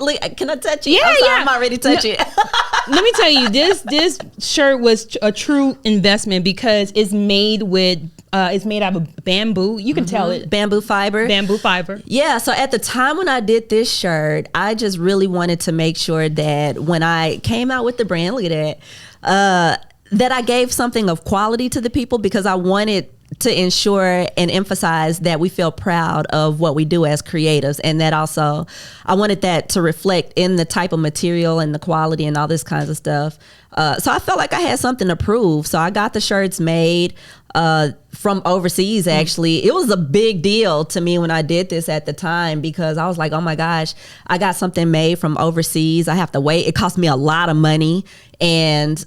Look, can I touch it? Yeah, I'm sorry, yeah. I'm already touching it. Let me tell you, this shirt was a true investment because it's made out of bamboo. You can tell it. Bamboo fiber. Bamboo fiber. Yeah, so at the time when I did this shirt, I just really wanted to make sure that when I came out with the brand, look at that, that I gave something of quality to the people, because I wanted to ensure and emphasize that we feel proud of what we do as creatives, and that also I wanted that to reflect in the type of material and the quality and all this kinds of stuff. So I felt like I had something to prove. So I got the shirts made from overseas. Actually, it was a big deal to me when I did this at the time, because I was like, oh my gosh, I got something made from overseas. I have to wait. It cost me a lot of money. And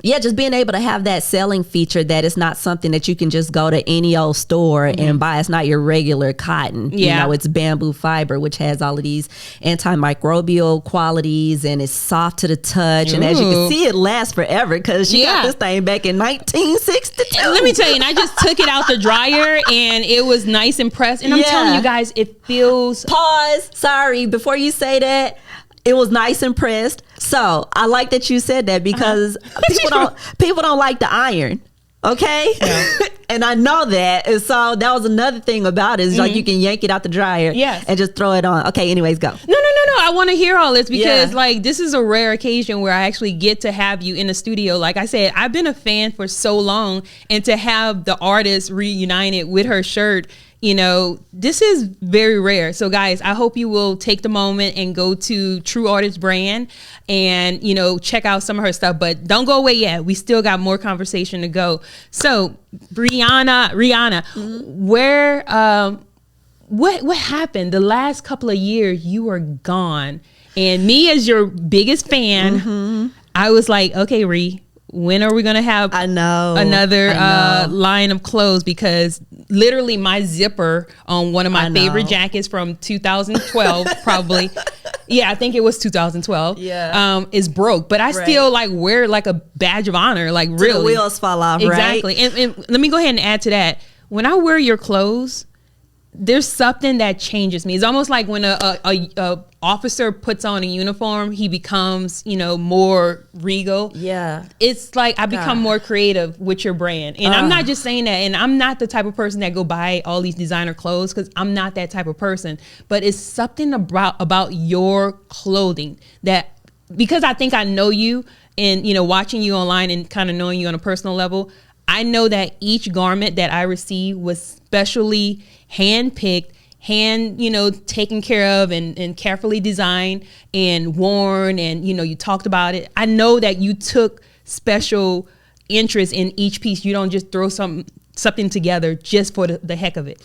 yeah, just being able to have that selling feature, that it's not something that you can just go to any old store and buy. It's not your regular cotton. Yeah. You know, it's bamboo fiber, which has all of these antimicrobial qualities, and it's soft to the touch. And as you can see, it lasts forever, because she got this thing back in 1962. And let me tell you, and I just took it out the dryer and it was nice and pressed. And I'm telling you guys, it feels... Pause. Sorry, before you say that. It was nice and pressed. So I like that you said that, because people don't like the iron. Okay. Yeah. And I know that. And so that was another thing about it. Is like you can yank it out the dryer and just throw it on. Okay. Anyways, go. No. I want to hear all this, because like, this is a rare occasion where I actually get to have you in the studio. Like I said, I've been a fan for so long, and to have the artist reunited with her shirt, you know, this is very rare. So guys, I hope you will take the moment and go to True Artist Brand and, you know, check out some of her stuff, but don't go away yet. We still got more conversation to go. So Rihanna, where, what happened the last couple of years? You were gone, and me as your biggest fan, I was like, okay, Rhi, when are we gonna have another line of clothes? Because literally my zipper on one of my favorite jackets from 2012 probably, I think it was 2012, is broke, but I still like wear like a badge of honor, like really. The wheels fall off, exactly. Right? And let me go ahead and add to that. When I wear your clothes, there's something that changes me. It's almost like when a officer puts on a uniform, he becomes, you know, more regal. Yeah. It's like I become more creative with your brand. And I'm not just saying that. And I'm not the type of person that go buy all these designer clothes, because I'm not that type of person. But it's something about your clothing that, because I think I know you, and, you know, watching you online and kind of knowing you on a personal level, I know that each garment that I receive was specially hand-picked, you know, taken care of and carefully designed and worn, and, you know, you talked about it. I know that you took special interest in each piece. You don't just throw something together just for the heck of it.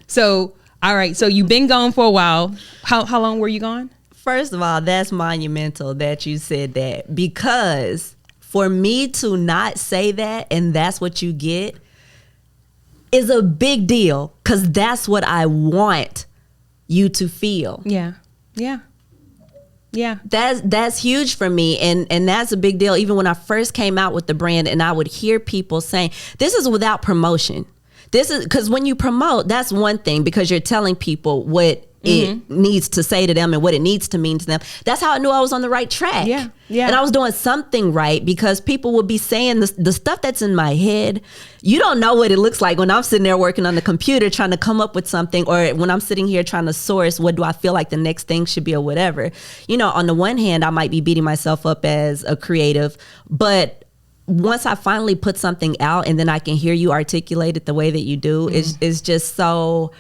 So, all right. So you've been gone for a while. How long were you gone? First of all, that's monumental that you said that, because for me to not say that and that's what you get is a big deal, because that's what I want you to feel. Yeah. That's huge for me, and that's a big deal. Even when I first came out with the brand, and I would hear people saying, this is without promotion. This is because when you promote, that's one thing, because you're telling people what it needs to say to them and what it needs to mean to them. That's how I knew I was on the right track. Yeah. And I was doing something right, because people would be saying the stuff that's in my head. You don't know what it looks like when I'm sitting there working on the computer trying to come up with something, or when I'm sitting here trying to source what do I feel like the next thing should be or whatever. You know, on the one hand, I might be beating myself up as a creative, but once I finally put something out and then I can hear you articulate it the way that you do, it's just so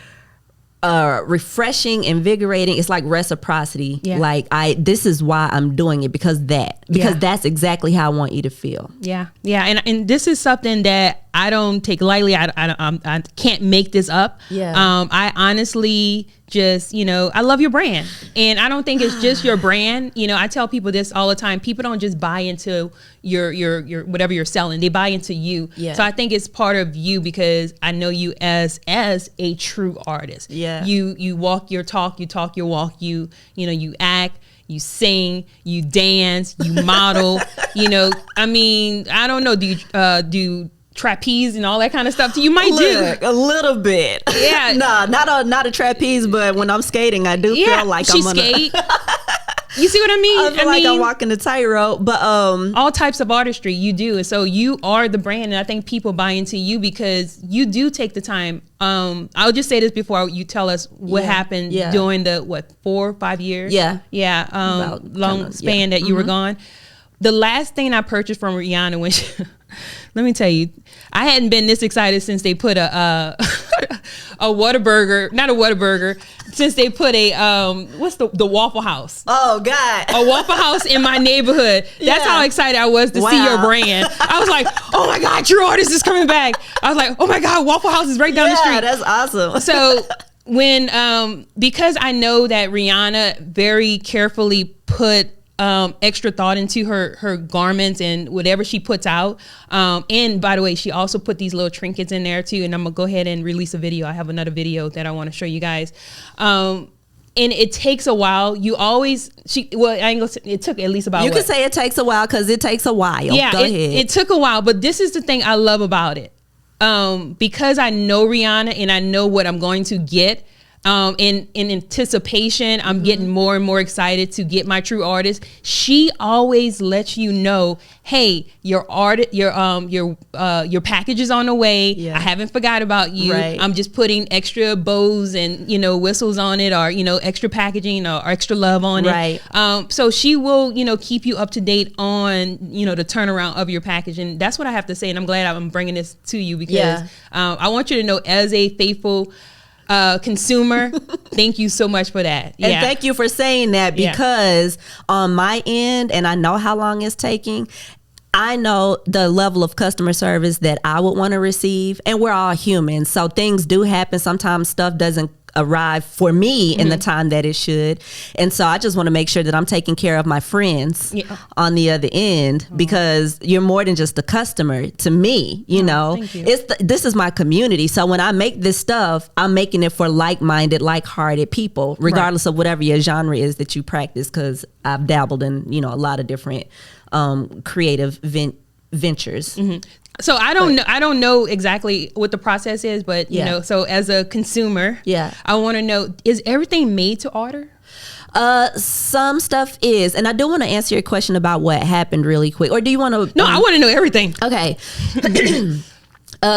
refreshing, invigorating. It's like reciprocity. Like this is why I'm doing it, because that's exactly how I want you to feel. And this is something that I don't take lightly. I can't make this up. I honestly just, you know, I love your brand, and I don't think it's just your brand. You know, I tell people this all the time. People don't just buy into your whatever you're selling. They buy into you. So I think it's part of you, because I know you as a true artist. You walk your talk, you talk your walk, you know, you act, you sing, you dance, you model. You know, I mean, I don't know, do trapeze and all that kind of stuff? You might do a little bit. Yeah. No, not a trapeze, but when I'm skating, I do feel like I'm gonna skate. You see what I mean? I feel like I'm walking the tightrope, but all types of artistry you do, and so you are the brand, and I think people buy into you because you do take the time. I'll just say this before you tell us what happened during the 4 or 5 years. Long span that you were gone. The last thing I purchased from Rihanna when let me tell you, I hadn't been this excited since they put a Whataburger, not a Whataburger, since they put a what's the Waffle House. Oh God, a Waffle House in my neighborhood. That's how excited I was to see your brand. I was like, oh my God, True Artist is coming back. I was like, oh my God, Waffle House is right down the street. Yeah, that's awesome. So when because I know that Rihanna very carefully put extra thought into her garments and whatever she puts out, and by the way, she also put these little trinkets in there too, and I'm gonna go ahead and release a video. I have another video that I want to show you guys, and it takes a while. You always it took at least about you can say it takes a while because it takes a while. Yeah, go ahead. It took a while, but this is the thing I love about it, because I know Rihanna and I know what I'm going to get. In anticipation, I'm getting more and more excited to get my True Artist. She always lets you know, hey, your package is on the way. Yeah. I haven't forgot about you. Right. I'm just putting extra bows and whistles on it, or extra packaging or extra love on it. So she will keep you up to date on the turnaround of your package, and that's what I have to say. And I'm glad I'm bringing this to you because I want you to know, as a faithful consumer, thank you so much for that. And thank you for saying that, because on my end, and I know how long it's taking, I know the level of customer service that I would want to receive, and we're all humans, so things do happen. Sometimes stuff doesn't arrive for me in the time that it should, and so I just want to make sure that I'm taking care of my friends on the other end, because you're more than just a customer to me. Thank you. This is my community, so when I make this stuff, I'm making it for like-minded, like-hearted people, regardless of whatever your genre is that you practice, because I've dabbled in a lot of different creative ventures. So I don't know exactly what the process is, but so as a consumer, I want to know, is everything made to order? Some stuff is, and I do want to answer your question about what happened really quick, or do you want to? No, I want to know everything. Okay.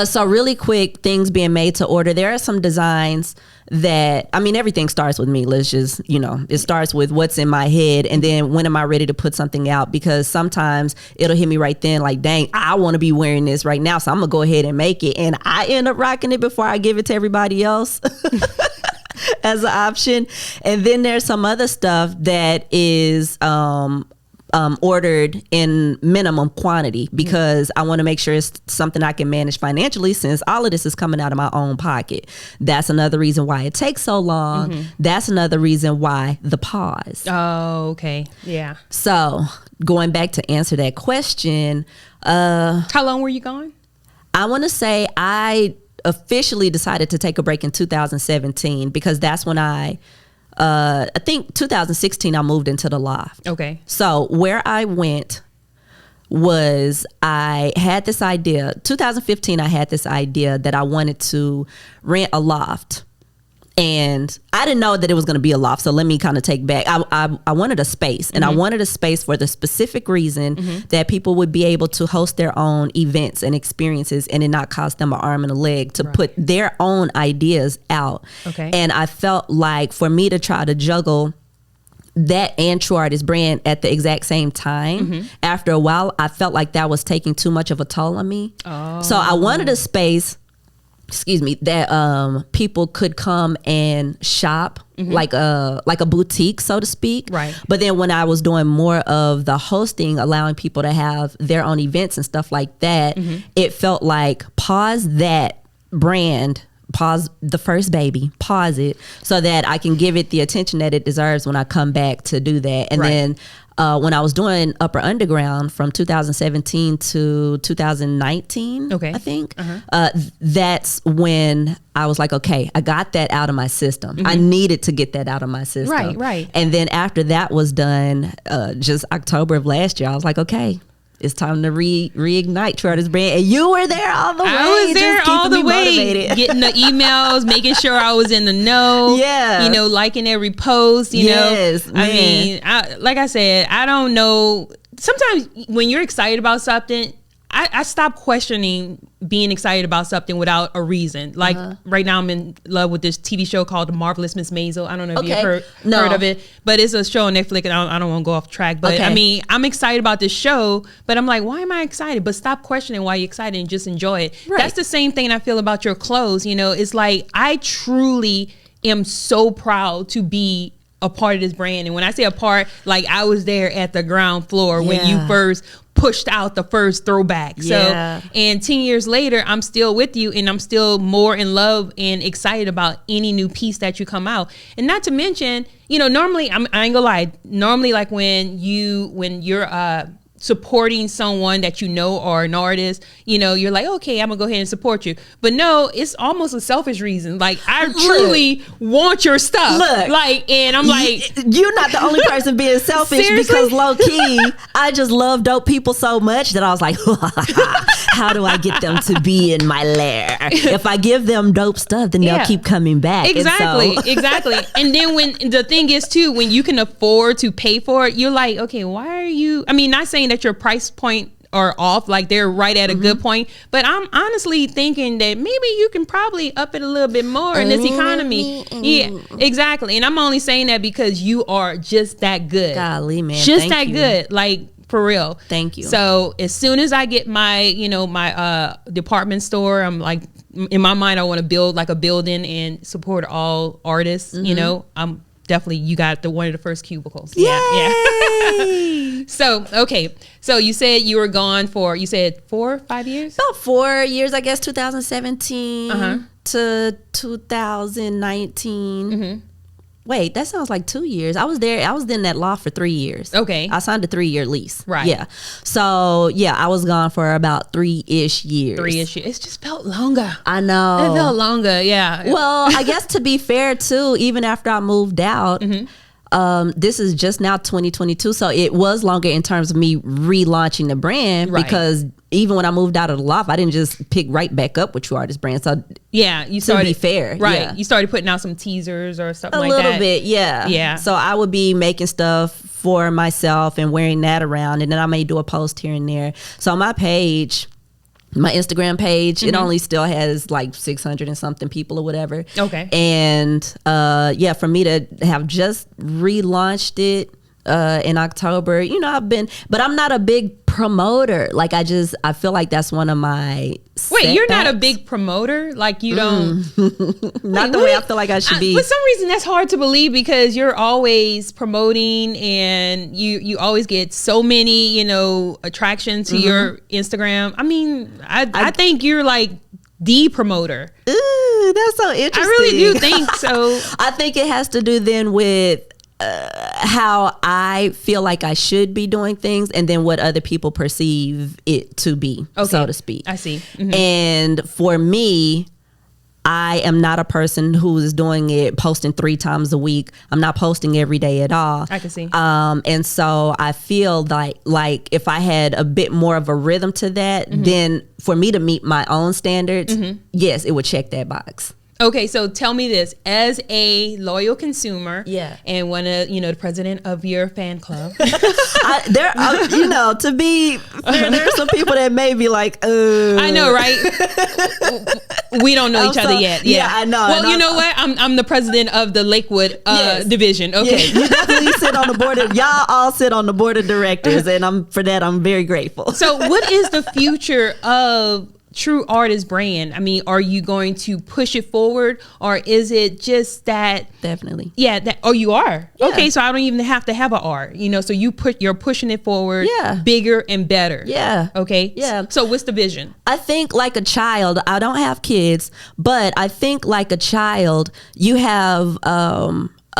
So really quick, things being made to order. There are some designs that, everything starts with me. Let's just, it starts with what's in my head. And then when am I ready to put something out? Because sometimes it'll hit me right then, like, dang, I want to be wearing this right now. So I'm going to go ahead and make it. And I end up rocking it before I give it to everybody else as an option. And then there's some other stuff that is, ordered in minimum quantity, because I want to make sure it's something I can manage financially, since all of this is coming out of my own pocket. That's another reason why it takes so long. That's another reason why the pause. Oh, okay. Yeah. So going back to answer that question, how long were you gone? I want to say I officially decided to take a break in 2017, because that's when I think 2016 I moved into the loft. Okay. So where I went was, I had this idea. 2015 I had this idea that I wanted to rent a loft. And I didn't know that it was going to be a loft. So let me kind of take back. I wanted a space, and I wanted a space for the specific reason that people would be able to host their own events and experiences, and it not cost them an arm and a leg to put their own ideas out. Okay. And I felt like for me to try to juggle that and True Artist brand at the exact same time, after a while, I felt like that was taking too much of a toll on me. Oh. So I wanted a space, that people could come and shop, like a boutique, so to speak. Right. But then when I was doing more of the hosting, allowing people to have their own events and stuff like that, it felt like, pause that brand, pause the first baby, pause it, so that I can give it the attention that it deserves when I come back to do that. And then when I was doing Upper Underground from 2017 to 2019, I think, that's when I was like, okay, I got that out of my system. I needed to get that out of my system. Right. And then after that was done, just October of last year, I was like, okay, it's time to reignite True Artist Brand. And you were there all the way. I was there all the way, motivated. getting the emails, making sure I was in the know. Yeah. You know, liking every post, you know. Man. I mean, like I said, I don't know. Sometimes when you're excited about something, I stop questioning being excited about something without a reason. Like right now I'm in love with this TV show called The Marvelous Miss Maisel. I don't know if you've heard of it, but it's a show on Netflix, and I don't want to go off track. But I mean, I'm excited about this show, but I'm like, why am I excited? But stop questioning why you're excited and just enjoy it. Right. That's the same thing I feel about your clothes. You know, it's like I truly am so proud to be a part of this brand. And when I say a part, like I was there at the ground floor when you first pushed out the first throwback. So, and 10 years later, I'm still with you, and I'm still more in love and excited about any new piece that you come out. And not to mention, you know, normally I ain't gonna lie, normally like when you're supporting someone that you know or an artist, you know, you're like, okay, I'm gonna go ahead and support you. But no, it's almost a selfish reason. Like I truly want your stuff. Like, and I'm like, you're not the only person being selfish. Seriously? Because low key, I just love dope people so much that I was like, how do I get them to be in my lair? If I give them dope stuff, then they'll keep coming back. Exactly, exactly. And then when the thing is too, when you can afford to pay for it, you're like, okay, why are you? I mean, not saying that your price point are off, like they're right at a good point, but I'm honestly thinking that maybe you can probably up it a little bit more in this economy. Yeah, exactly. And I'm only saying that because you are just that good. Golly, man, just that good, like for real. Thank you. So as soon as I get my, you know, my department store, I'm like, in my mind, I want to build like a building and support all artists. You know, I'm definitely, you got one of the first cubicles. Yay! Yeah. So, okay. So you said you were gone for, you said 4 or 5 years? About 4 years, I guess, 2017 to 2019. Wait, that sounds like 2 years. I was in that law for 3 years. Okay. I signed a 3-year lease. Right. Yeah. So, yeah, I was gone for about 3-ish years. 3-ish years. It's just felt longer. I know. It felt longer, yeah. Well, I guess to be fair, too, even after I moved out, this is just now 2022. So it was longer in terms of me relaunching the brand because even when I moved out of the loft, I didn't just pick right back up with True Artist Brand. So yeah, you started, to be fair, right? You started putting out some teasers or something like that. A little little bit, yeah. So I would be making stuff for myself and wearing that around, and then I may do a post here and there. So on my page, my Instagram page, it only still has like 600 and something people or whatever. Okay. And for me to have just relaunched it in October, you know, but I'm not a big promoter. Like I feel like that's one of my setbacks. You're not a big promoter? Like you don't? Not the way I feel like I should be. For some reason, that's hard to believe because you're always promoting and you always get so many, you know, attractions to your Instagram. I mean, I think you're like the promoter. Ooh, that's so interesting. I really do think so. I think it has to do then with how I feel like I should be doing things and then what other people perceive it to be, so to speak. I see. And for me, I am not a person who is doing it, posting 3 times a week. I'm not posting every day at all. I can see. And so I feel like if I had a bit more of a rhythm to that, then for me to meet my own standards, yes, it would check that box. Okay, so tell me this, as a loyal consumer, and one of, you know, the president of your fan club. There are, you know, to be fair, there are some people that may be like, I know, right? We don't know each other yet. Yeah, I know. Well, you know what? I'm the president of the Lakewood division. Okay. Yes, you definitely sit on the board. Y'all all sit on the board of directors, and I'm very grateful. So what is the future of True Artist Brand? I mean, are you going to push it forward, or is it just that? Definitely. Yeah. You are. Yeah. Okay. So I don't even have to have an R. You know. So you're pushing it forward. Yeah. Bigger and better. Yeah. Okay. Yeah. So what's the vision? I think like a child. I don't have kids, but I think like a child, you have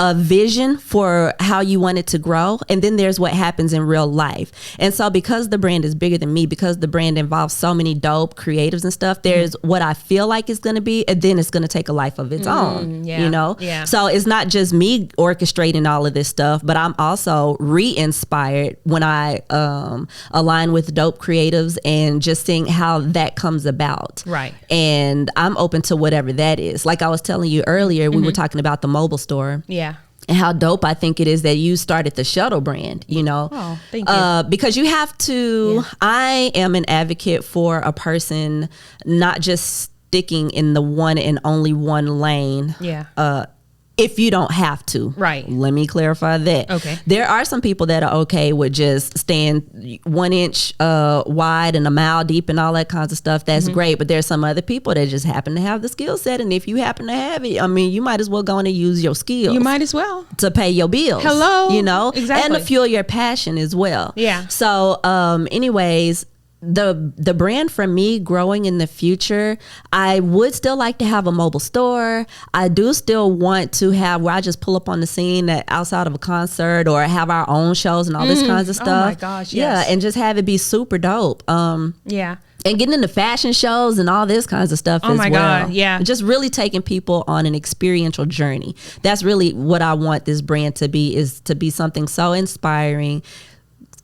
a vision for how you want it to grow, and then there's what happens in real life. And so because the brand is bigger than me, because the brand involves so many dope creatives and stuff, there's what I feel like it's going to be, and then it's going to take a life of its own, you know? Yeah. So it's not just me orchestrating all of this stuff, but I'm also re-inspired when I align with dope creatives and just seeing how that comes about. Right. And I'm open to whatever that is. Like I was telling you earlier, we were talking about the mobile store. Yeah. And how dope I think it is that you started the shuttle brand, you know? Oh, thank you. Because you have to, I am an advocate for a person not just sticking in the one and only one lane. Yeah. If you don't have to. Right. Let me clarify that. Okay. There are some people that are okay with just staying 1 inch wide and a mile deep and all that kinds of stuff. That's great. But there's some other people that just happen to have the skill set. And if you happen to have it, I mean, you might as well go in and use your skills. You might as well. To pay your bills. Hello. You know? Exactly. And to fuel your passion as well. Yeah. So anyways, the brand for me growing in the future, I would still like to have a mobile store. I do still want to have where I just pull up on the scene outside of a concert, or have our own shows and all this kinds of stuff. Oh my gosh, yes. Yeah, and just have it be super dope. Yeah. And getting into fashion shows and all this kinds of stuff as well. Oh my God, yeah. Just really taking people on an experiential journey. That's really what I want this brand to be, is to be something so inspiring.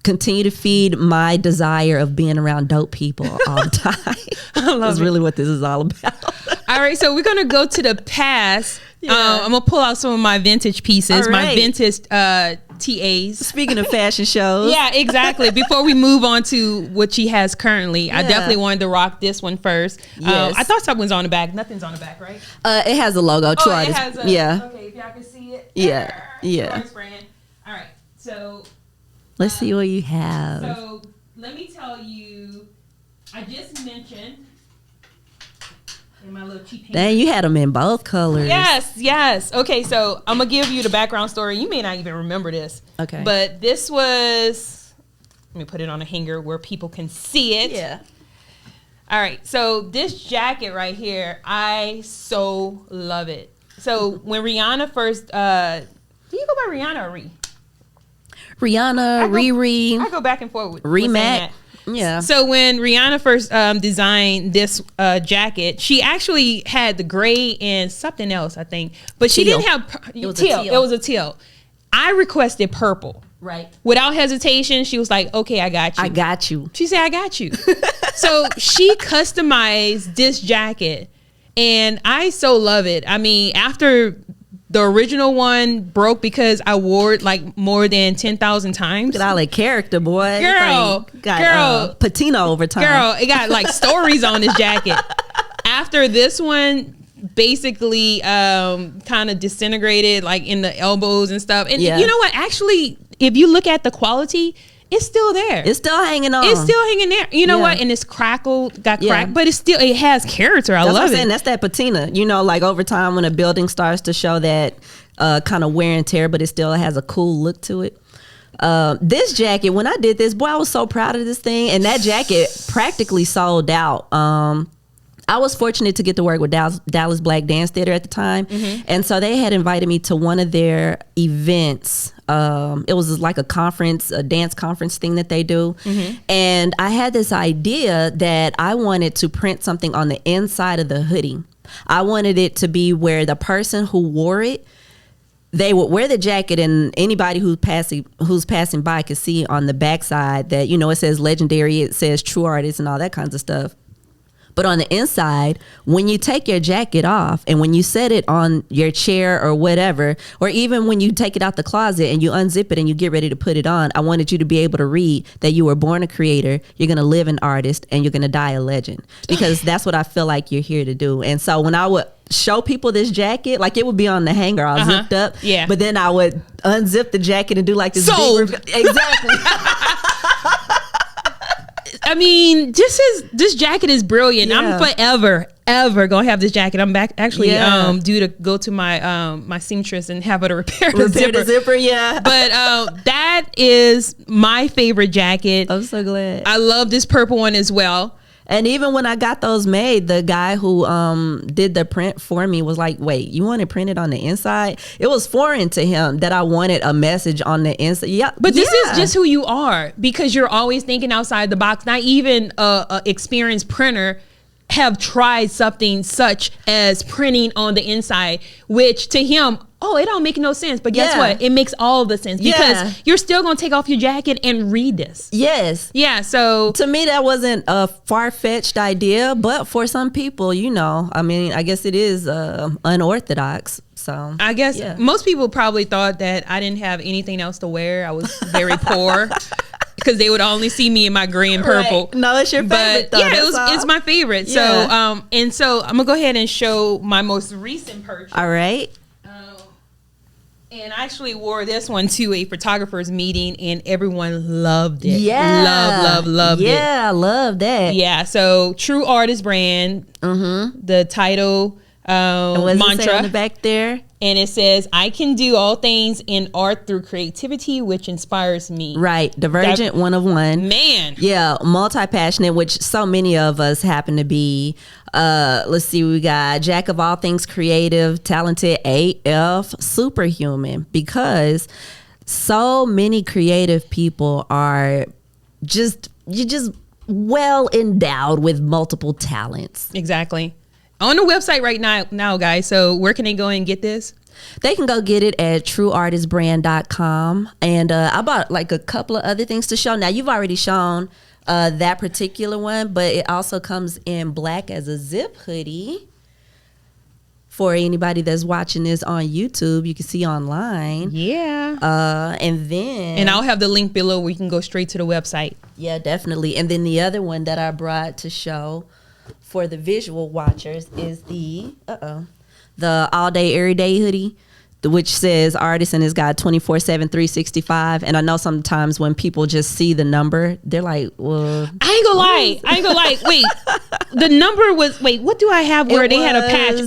Continue to feed my desire of being around dope people all the time. I love That's really what this is all about. All right, so we're gonna go to the past. Yeah. I'm gonna pull out some of my vintage pieces, All my right. vintage TAs. Speaking of fashion shows. Yeah, exactly. Before we move on to what she has currently, I definitely wanted to rock this one first. Yes. I thought something was on the back. Nothing's on the back, right? It has a logo. True Oh, it Artist. has a, Yeah. Okay, if y'all can see it. Yeah, yeah. True Artist brand. All right, so. Let's see what you have. So let me tell you, I just mentioned in my little cheap hand. Dang, you had them in both colors. Yes. Okay, so I'm gonna give you the background story. You may not even remember this. Okay. But this was, let me put it on a hanger where people can see it. Yeah. All right, so this jacket right here, I so love it. So when Rihanna first, do you go by Rihanna or Rhi? Rihanna, Riri. I go back and forth with Rhianna saying Mack. that. Yeah. So when Rihanna first designed this jacket, she actually had the gray and something else, I think, but she Teal. didn't have It was a teal. teal. It was a teal. I requested purple. Right. Without hesitation, she was like, "Okay, I got you." I got you. She said, "I got you." So she customized this jacket, and I so love it. I mean, after the original one broke because I wore it like more than 10,000 times. Look at all that character, boy. Girl, Got patina over time. Girl, it got like stories on this jacket. After this one, basically kind of disintegrated like in the elbows and stuff. And you know what? Actually, if you look at the quality, it's still there. It's still hanging on. It's still hanging there. You know what? And it's crackled, got cracked, but it has character. I That's love what I'm it. saying. That's that patina. You know, like over time when a building starts to show that kind of wear and tear, but it still has a cool look to it. This jacket, when I did this, boy, I was so proud of this thing. And that jacket practically sold out. I was fortunate to get to work with Dallas Black Dance Theater at the time. And so they had invited me to one of their events. It was like a conference, a dance conference thing that they do. And I had this idea that I wanted to print something on the inside of the hoodie. I wanted it to be where the person who wore it, they would wear the jacket, and anybody who's passing by could see on the backside that, you know, it says legendary, it says true artist and all that kinds of stuff. But on the inside, when you take your jacket off and when you set it on your chair or whatever, or even when you take it out the closet and you unzip it and you get ready to put it on, I wanted you to be able to read that you were born a creator, you're going to live an artist, and you're going to die a legend. Because that's what I feel like you're here to do. And so when I would show people this jacket, like it would be on the hanger all zipped up. Yeah. But then I would unzip the jacket and do like this Sold. big exactly. I mean, this jacket is brilliant. Yeah. I'm forever gonna have this jacket. I'm back actually due to go to my my seamstress and have her to repair the zipper. Yeah. But that is my favorite jacket. I'm so glad. I love this purple one as well. And even when I got those made, the guy who did the print for me was like, wait, you want it printed on the inside? It was foreign to him that I wanted a message on the inside. Yeah. But this is just who you are, because you're always thinking outside the box. Not even a experienced printer have tried something such as printing on the inside, which to him, it don't make no sense. But guess what? It makes all the sense, because you're still going to take off your jacket and read this. Yes. Yeah. So to me, that wasn't a far-fetched idea, but for some people, I guess it is unorthodox. So I guess most people probably thought that I didn't have anything else to wear. I was very poor. Because they would only see me in my gray and purple. Right. No, it's your favorite, though. Yeah, it's my favorite. Yeah. So I'm gonna go ahead and show my most recent purchase. All right. And I actually wore this one to a photographer's meeting, and everyone loved it. Yeah, loved it. Yeah, I love that. Yeah. So True Artist brand. The title and what's mantra it say on the back there. And it says, I can do all things in art through creativity, which inspires me. Right. Divergent, one of one. Man. Yeah. Multi-passionate, which so many of us happen to be. Let's see. We got jack of all things creative, talented AF, superhuman. Because so many creative people are just well endowed with multiple talents. Exactly. On the website right now, guys. So where can they go and get this? They can go get it at trueartistbrand.com. And I bought like a couple of other things to show. Now, you've already shown that particular one, but it also comes in black as a zip hoodie. For anybody that's watching this on YouTube, you can see online. Yeah. And I'll have the link below where you can go straight to the website. Yeah, definitely. And then the other one that I brought to show for the visual watchers is the all day every day hoodie, which says artist, and it's got 24/7 365. And I know sometimes when people just see the number, they're like, well, I ain't gonna lie. Wait, the number was, what do I have where they had a patch?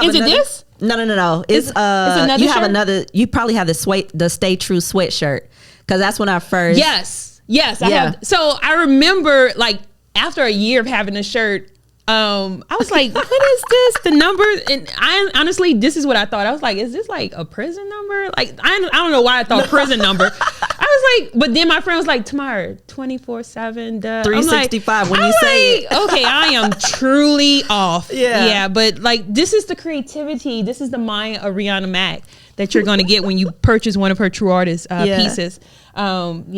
Is it this? No. It's another you have shirt? another, you probably have the Stay True sweatshirt, because that's when I first. Yes, I have. So I remember, like, after a year of having a shirt, I was like, what is this? The number? And I honestly, this is what I thought. I was like, is this like a prison number? Like, I don't know why I thought prison number. I was like, but then my friend was like, Tamar, 24/7, 365 when you say it. Okay, I am truly off. Yeah. But like, this is the creativity. This is the mind of Rhianna Mack that you're going to get when you purchase one of her True Artist pieces. I'm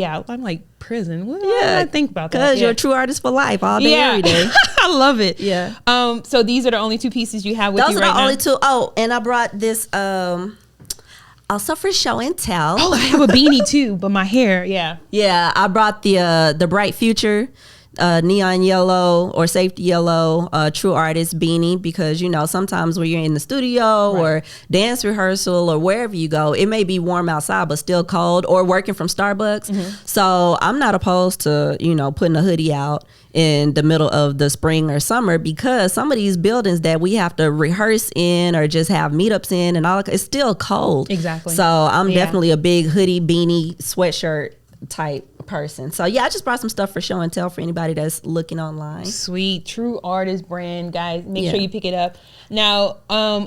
like, prison. What do I think about that? Because you're a true artist for life, all day, every day. I love it. Yeah. So these are the only two pieces you have with you right now? Those are the only two. Oh, and I brought this also for show and tell. Oh, I have a beanie too, but my hair, Yeah, I brought the Bright Future neon yellow or safety yellow True Artist beanie, because sometimes when you're in the studio or dance rehearsal or wherever you go, it may be warm outside but still cold, or working from Starbucks. So I'm not opposed to putting a hoodie out in the middle of the spring or summer, because some of these buildings that we have to rehearse in or just have meetups in and all, it's still cold. Exactly. So I'm definitely a big hoodie, beanie, sweatshirt type person. So I just brought some stuff for show and tell for anybody that's looking online. Sweet. True Artist brand, guys. Make sure you pick it up. Now,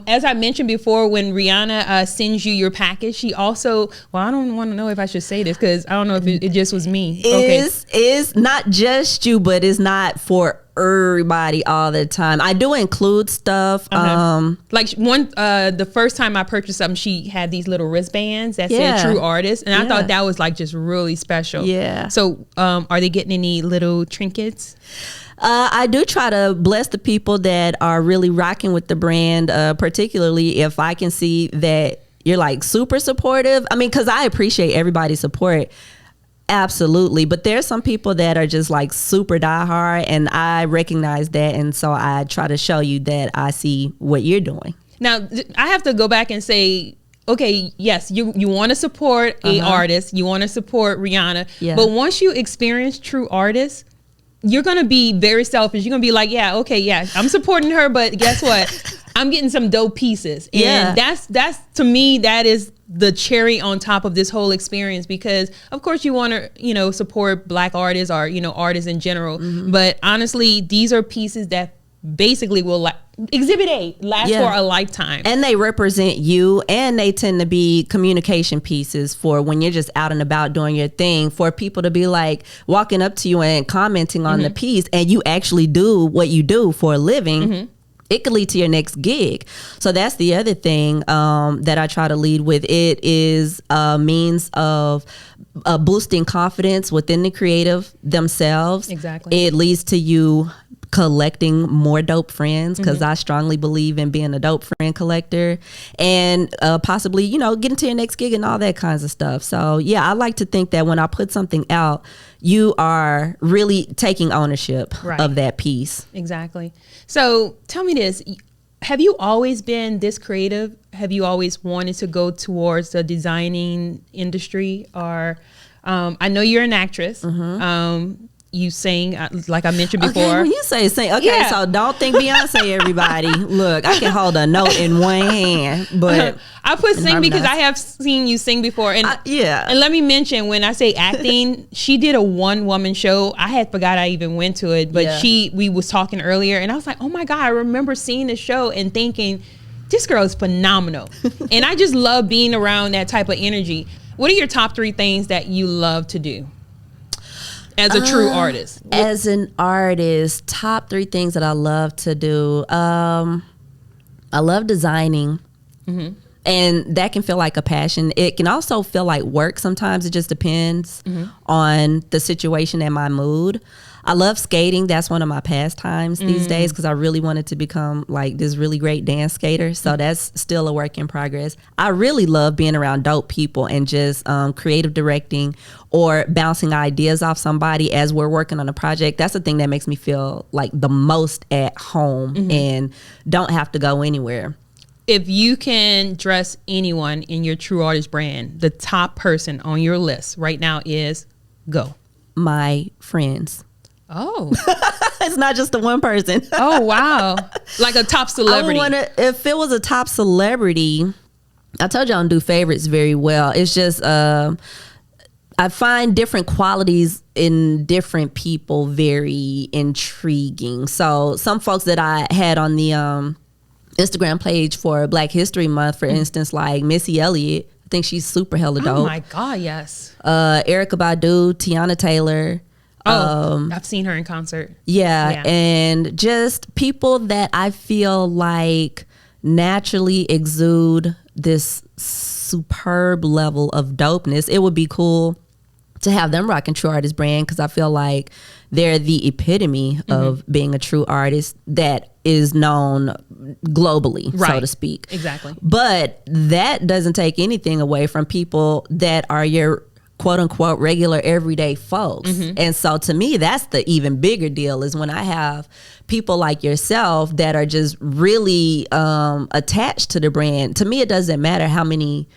as I mentioned before, when Rihanna sends you your package, she also, I don't want to know if I should say this, because I don't know if it just was me. It's not just you, but it's not for everybody all the time. I do include stuff. Like the first time I purchased something, she had these little wristbands that said True Artist, and I thought that was like just really special. Yeah. So are they getting any little trinkets? I do try to bless the people that are really rocking with the brand, particularly if I can see that you're like super supportive. I mean, because I appreciate everybody's support. Absolutely. But there's some people that are just like super diehard, and I recognize that. And so I try to show you that I see what you're doing. Now, I have to go back and say, okay, yes, you want to support a artist, you want to support Rihanna, but once you experience True Artists, you're going to be very selfish. You're going to be like, I'm supporting her, but guess what? I'm getting some dope pieces. And that's to me, that is the cherry on top of this whole experience, because of course you want to, support Black artists or, artists in general. But honestly, these are pieces that basically will Exhibit A last for a lifetime. And they represent you, and they tend to be communication pieces for when you're just out and about doing your thing, for people to be like walking up to you and commenting on the piece, and you actually do what you do for a living. It could lead to your next gig. So that's the other thing that I try to lead with. It is a means of boosting confidence within the creative themselves. Exactly. It leads to you collecting more dope friends, because I strongly believe in being a dope friend collector, and possibly, getting to your next gig and all that kinds of stuff. So yeah, I like to think that when I put something out, you are really taking ownership of that piece. Exactly. So tell me this, have you always been this creative? Have you always wanted to go towards the designing industry? Or I know you're an actress. You sing, like I mentioned before. Okay, when you say sing, so don't think Beyonce, everybody. Look, I can hold a note in one hand, but I put sing because I have seen you sing before. And and let me mention, when I say acting, she did a one-woman show. I had forgot I even went to it, but we was talking earlier, and I was like, oh my God, I remember seeing the show and thinking, this girl is phenomenal. And I just love being around that type of energy. What are your top 3 things that you love to do as a true artist? As an artist, top 3 things that I love to do. I love designing. And that can feel like a passion. It can also feel like work sometimes. It just depends on the situation and my mood. I love skating. That's one of my pastimes these days, because I really wanted to become like this really great dance skater. So that's still a work in progress. I really love being around dope people and just creative directing or bouncing ideas off somebody as we're working on a project. That's the thing that makes me feel like the most at home and don't have to go anywhere. If you can dress anyone in your true artist brand, the top person on your list right now is go. My friends. Oh. It's not just the one person. Oh, wow. Like a top celebrity. If it was a top celebrity, I told you I don't do favorites very well. It's just I find different qualities in different people very intriguing. So some folks that I had on the Instagram page for Black History Month, for instance, like Missy Elliott, I think she's super hella dope. Oh my God, yes. Erykah Badu, Tiana Taylor. I've seen her in concert. Yeah, and just people that I feel like naturally exude this superb level of dopeness. It would be cool to have them rocking True Artist brand, because I feel like they're the epitome of being a true artist that is known globally, so to speak. Exactly. But that doesn't take anything away from people that are your quote unquote regular everyday folks. And so to me, that's the even bigger deal, is when I have people like yourself that are just really attached to the brand. To me, it doesn't matter how many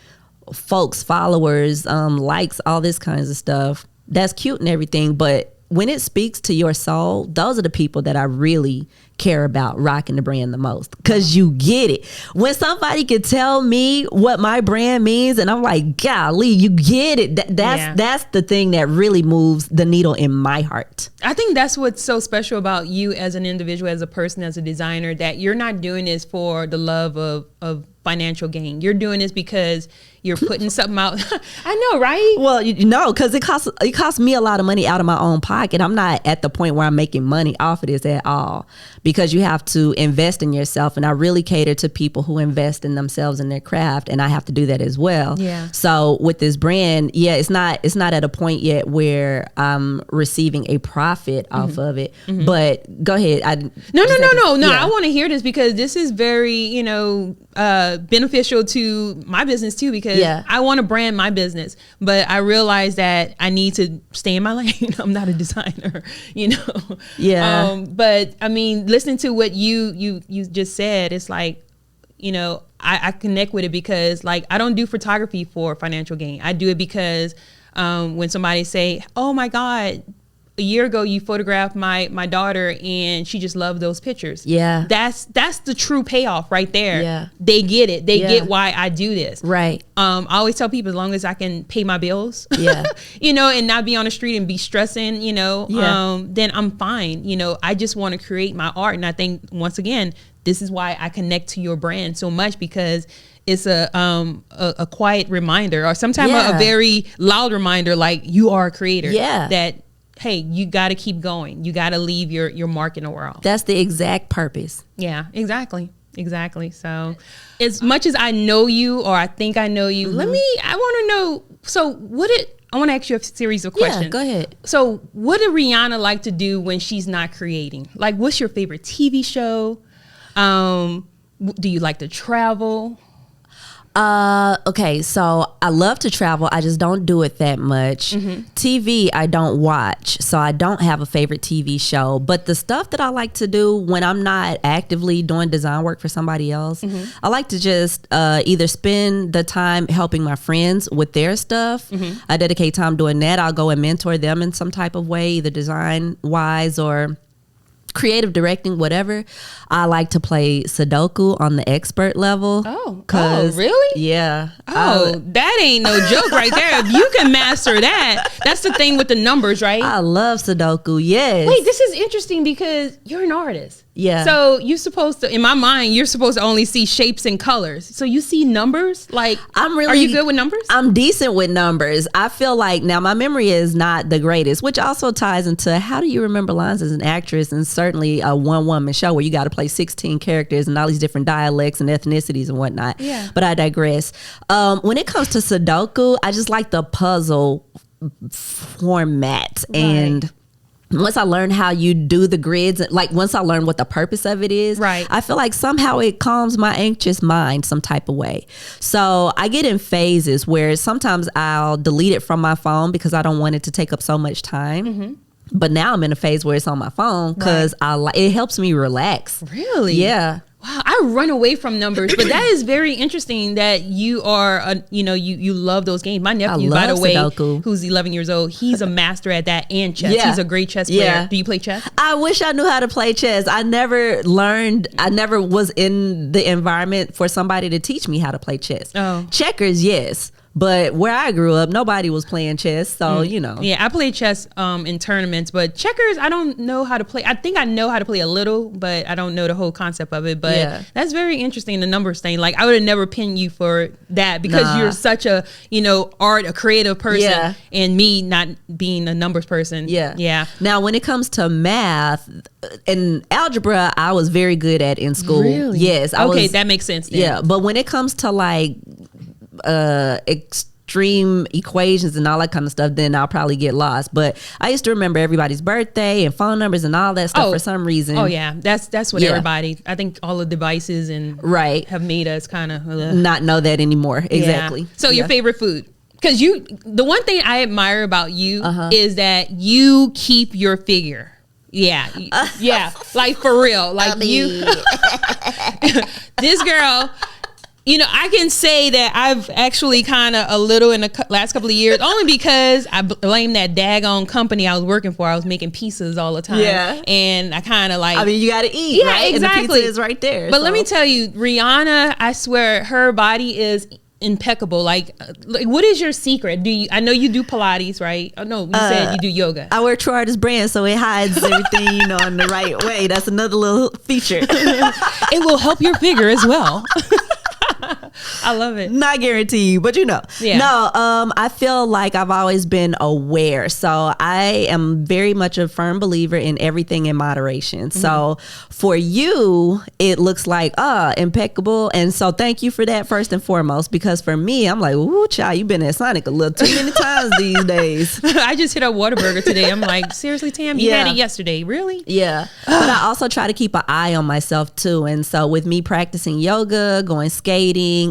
folks, followers, likes, all this kinds of stuff. That's cute and everything, but when it speaks to your soul, those are the people that I really care about rocking the brand the most, because you get it. When somebody could tell me what my brand means and I'm like, golly, you get it. That's the thing that really moves the needle in my heart. I think that's what's so special about you as an individual, as a person, as a designer, that you're not doing this for the love of financial gain. You're doing this because you're putting something out. I know, right? Well, because it costs me a lot of money out of my own pocket. I'm not at the point where I'm making money off of this at all, because you have to invest in yourself, and I really cater to people who invest in themselves and their craft, and I have to do that as well. Yeah. So with this brand, it's not at a point yet where I'm receiving a profit off of it. But go ahead. No. I want to hear this, because this is very, beneficial to my business too, because I want to brand my business, but I realize that I need to stay in my lane. I'm not a designer, but I mean, listening to what you just said, it's like, I connect with it, because like, I don't do photography for financial gain. I do it because when somebody say, oh my God, a year ago you photographed my daughter and she just loved those pictures. Yeah. That's the true payoff right there. Yeah. They get it. They get why I do this. Right. I always tell people, as long as I can pay my bills, Yeah. and not be on the street and be stressing, Yeah. then I'm fine. I just want to create my art. And I think, once again, this is why I connect to your brand so much, because it's a quiet reminder, or sometimes a very loud reminder, like, you are a creator. Yeah. That, hey, you got to keep going. You got to leave your mark in the world. That's the exact purpose. Yeah, exactly. So as much as I know you, or I think I know you, I want to know, so I want to ask you a series of questions. Yeah, go ahead. So what did Rihanna like to do when she's not creating? Like, what's your favorite TV show? Do you like to travel? Okay, so I love to travel. I just don't do it that much. TV, I don't watch, so I don't have a favorite TV show. But the stuff that I like to do when I'm not actively doing design work for somebody else, I like to just either spend the time helping my friends with their stuff. I dedicate time doing that. I'll go and mentor them in some type of way, either design wise or creative directing, whatever. I like to play Sudoku on the expert level. Oh, really? Yeah. That ain't no joke right there. If you can master that, that's the thing with the numbers, right? I love Sudoku. Yes. Wait, this is interesting because you're an artist. Yeah. So you're supposed to, in my mind, you're supposed to only see shapes and colors. So you see numbers? Like, are you good with numbers? I'm decent with numbers. I feel like, now my memory is not the greatest, which also ties into how do you remember lines as an actress, and certainly a one-woman show where you got to play 16 characters and all these different dialects and ethnicities and whatnot. Yeah. But I digress. When it comes to Sudoku, I just like the puzzle format. Right. And once I learned how you do the grids, like once I learned what the purpose of it is, right, I feel like somehow it calms my anxious mind some type of way. So I get in phases where sometimes I'll delete it from my phone because I don't want it to take up so much time. But now I'm in a phase where it's on my phone because it helps me relax. Really? Yeah. Wow, I run away from numbers, but that is very interesting that you are, you love those games. My nephew, by the way, Sudoku, who's 11 years old, he's a master at that, and chess. Yeah. He's a great chess player. Yeah. Do you play chess? I wish I knew how to play chess. I never was in the environment for somebody to teach me how to play chess. Oh. Checkers, yes. But where I grew up, nobody was playing chess. So, Yeah, I play chess in tournaments, but checkers, I don't know how to play. I think I know how to play a little, but I don't know the whole concept of it. But that's very interesting, the numbers thing. Like, I would have never pinned you for that because you're such a, a creative person, and me not being a numbers person. Yeah. Now, when it comes to math and algebra, I was very good at in school. Really? Yes. That makes sense then. Yeah. But when it comes to like extreme equations and all that kind of stuff, then I'll probably get lost. But I used to remember everybody's birthday and phone numbers and all that stuff for some reason. Oh yeah, that's what everybody. I think all the devices and have made us kind of not know that anymore. Exactly. Yeah. So your favorite food? Because the one thing I admire about you is that you keep your figure. Yeah, like for real, like you. This girl. I can say that I've actually kind of a little in the last couple of years, only because I blame that daggone company I was working for. I was making pizzas all the time. Yeah. And I kind of like... I mean, you got to eat, right? Exactly. And the pizza is right there. But let me tell you, Rihanna, I swear, her body is impeccable. Like what is your secret? I know you do Pilates, right? Oh no, you said you do yoga. I wear True Artist brand, so it hides everything, in the right way. That's another little feature. It will help your figure as well. I love it. Not guaranteed, but No, I feel like I've always been aware. So I am very much a firm believer in everything in moderation. So for you, it looks like, impeccable. And so thank you for that first and foremost, because for me, I'm like, ooh, child, you've been at Sonic a little too many times these days. I just hit a Whataburger today. I'm like, seriously, Tam, you had it yesterday. Really? Yeah. But I also try to keep an eye on myself too. And so with me practicing yoga, going skating,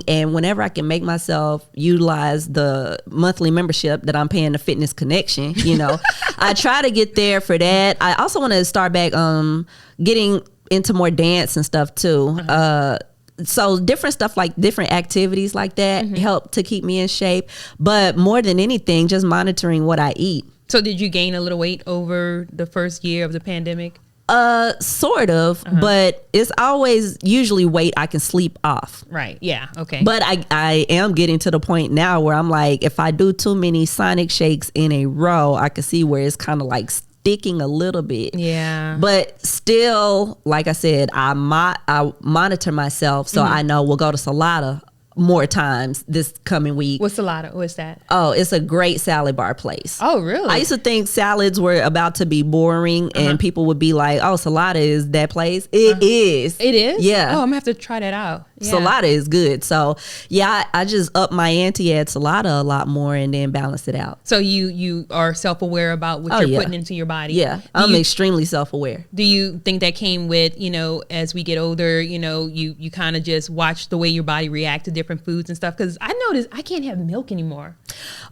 and whenever I can make myself utilize the monthly membership that I'm paying the Fitness Connection, I try to get there for that. I also want to start back getting into more dance and stuff too. So different stuff, like different activities like that help to keep me in shape. But more than anything, just monitoring what I eat. So did you gain a little weight over the first year of the pandemic? Sort of, but it's always usually weight I can sleep off. Right. Yeah. Okay. But I am getting to the point now where I'm like, if I do too many Sonic shakes in a row, I can see where it's kind of like sticking a little bit. Yeah. But still, like I said, I monitor myself, so I know we'll go to Salata more times this coming week. What's Salata? What's that? Oh, it's a great salad bar place. Oh, really? I used to think salads were about to be boring and people would be like, oh, Salata is that place. It is. It is? Yeah. Oh, I'm going to have to try that out. Yeah. Salata is good. So, yeah, I just up my ante at Salata a lot more and then balance it out. So you are self-aware about what you're putting into your body? Yeah, I'm extremely self-aware. Do you think that came with, as we get older, you kind of just watch the way your body react to different foods and stuff? Because I noticed I can't have milk anymore.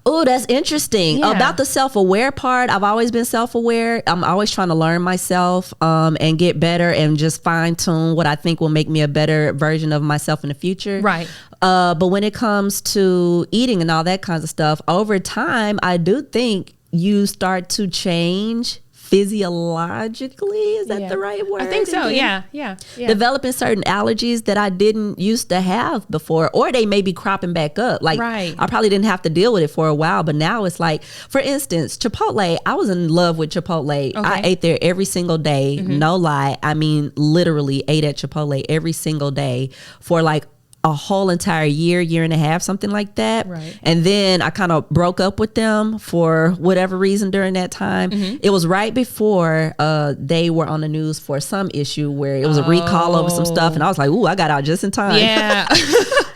Oh, that's interesting. Yeah. About the self-aware part, I've always been self-aware. I'm always trying to learn myself and get better and just fine-tune what I think will make me a better version of myself in the future. Right. But when it comes to eating and all that kinds of stuff, over time, I do think you start to change physiologically. Is that the right word? I think so. Yeah. Developing certain allergies that I didn't used to have before, or they may be cropping back up. Like I probably didn't have to deal with it for a while, but now it's like, for instance, Chipotle. I was in love with Chipotle. Okay. I ate there every single day. No lie. I mean, literally ate at Chipotle every single day for like a whole entire year and a half, something like that. Right. And then I kind of broke up with them for whatever reason during that time. It was right before they were on the news for some issue where it was a recall over some stuff. And I was like, ooh, I got out just in time. Yeah.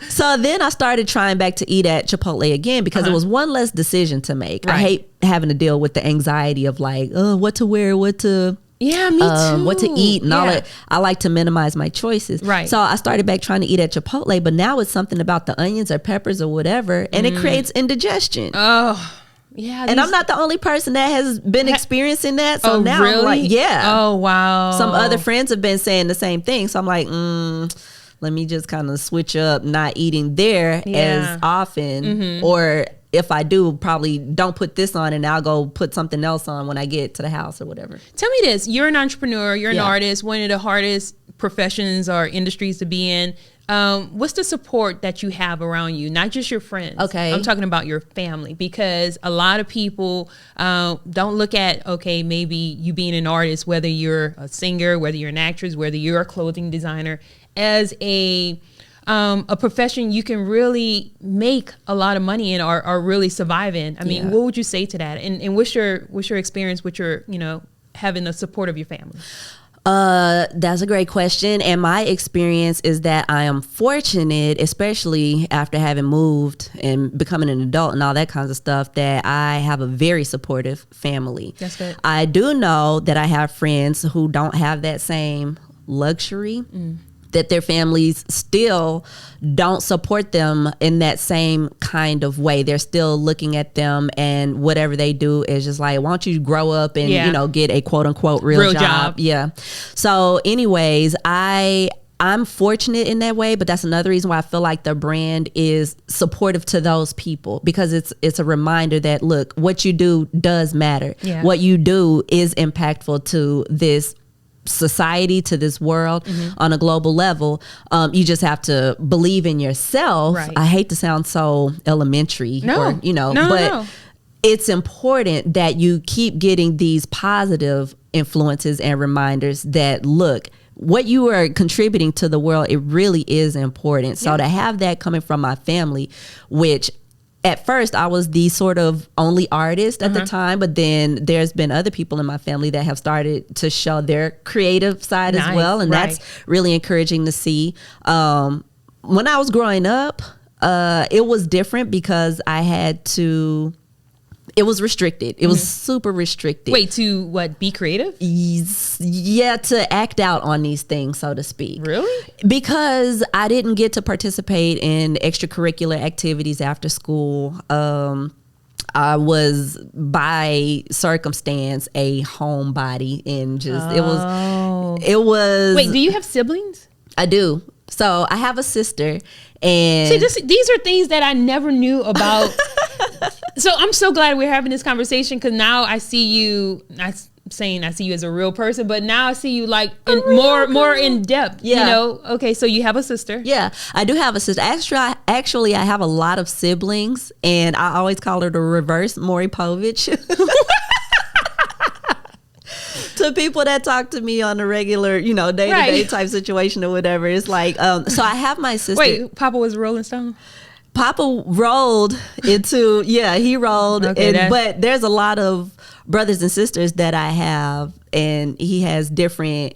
So then I started trying back to eat at Chipotle again because it was one less decision to make. Right. I hate having to deal with the anxiety of like, what to wear, what to... Yeah, me too. What to eat and all that. I like to minimize my choices. Right. So I started back trying to eat at Chipotle, but now it's something about the onions or peppers or whatever, and it creates indigestion. Oh, yeah. And I'm not the only person that has been experiencing that. So now really? I'm like, yeah. Oh, wow. Some other friends have been saying the same thing. So I'm like, let me just kind of switch up not eating there as often, or if I do, probably don't put this on and I'll go put something else on when I get to the house or whatever. Tell me this. You're an entrepreneur. You're an artist. One of the hardest professions or industries to be in. What's the support that you have around you? Not just your friends. Okay. I'm talking about your family, because a lot of people don't look at, okay, maybe you being an artist, whether you're a singer, whether you're an actress, whether you're a clothing designer, as a profession you can really make a lot of money in or really survive in. I mean, what would you say to that? And what's your experience with your, having the support of your family? That's a great question. And my experience is that I am fortunate, especially after having moved and becoming an adult and all that kinds of stuff, that I have a very supportive family. That's good. I do know that I have friends who don't have that same luxury. That their families still don't support them in that same kind of way. They're still looking at them, and whatever they do is just like, why don't you grow up and, get a quote unquote real job. Yeah. So anyways, I'm fortunate in that way, but that's another reason why I feel like the brand is supportive to those people, because it's a reminder that, look, what you do does matter. Yeah. What you do is impactful to this society, to this world on a global level. You just have to believe in yourself. Right. I hate to sound so elementary, but it's important that you keep getting these positive influences and reminders that, look, what you are contributing to the world, it really is important. So to have that coming from my family, which at first I was the sort of only artist at the time, but then there's been other people in my family that have started to show their creative side as well. And that's really encouraging to see. When I was growing up, it was different because I had to, it was restricted. It was super restricted. Wait, to what? Be creative? Yeah, to act out on these things, so to speak. Really? Because I didn't get to participate in extracurricular activities after school. I was by circumstance a homebody, and just it was. Wait, do you have siblings? I do. So I have a sister, and see, these are things that I never knew about So I'm so glad we're having this conversation, because now I see you. Saying I see you as a real person, but now I see you like more in depth. Yeah. You know. Okay, so you have a sister. Yeah, I do have a sister. Actually, I have a lot of siblings, and I always call her the reverse Maury Povich. To people that talk to me on a regular, day-to-day type situation or whatever, it's like, so I have my sister. Wait, Papa was a Rolling Stone? Papa rolled into, he rolled. Okay, but there's a lot of brothers and sisters that I have, and he has different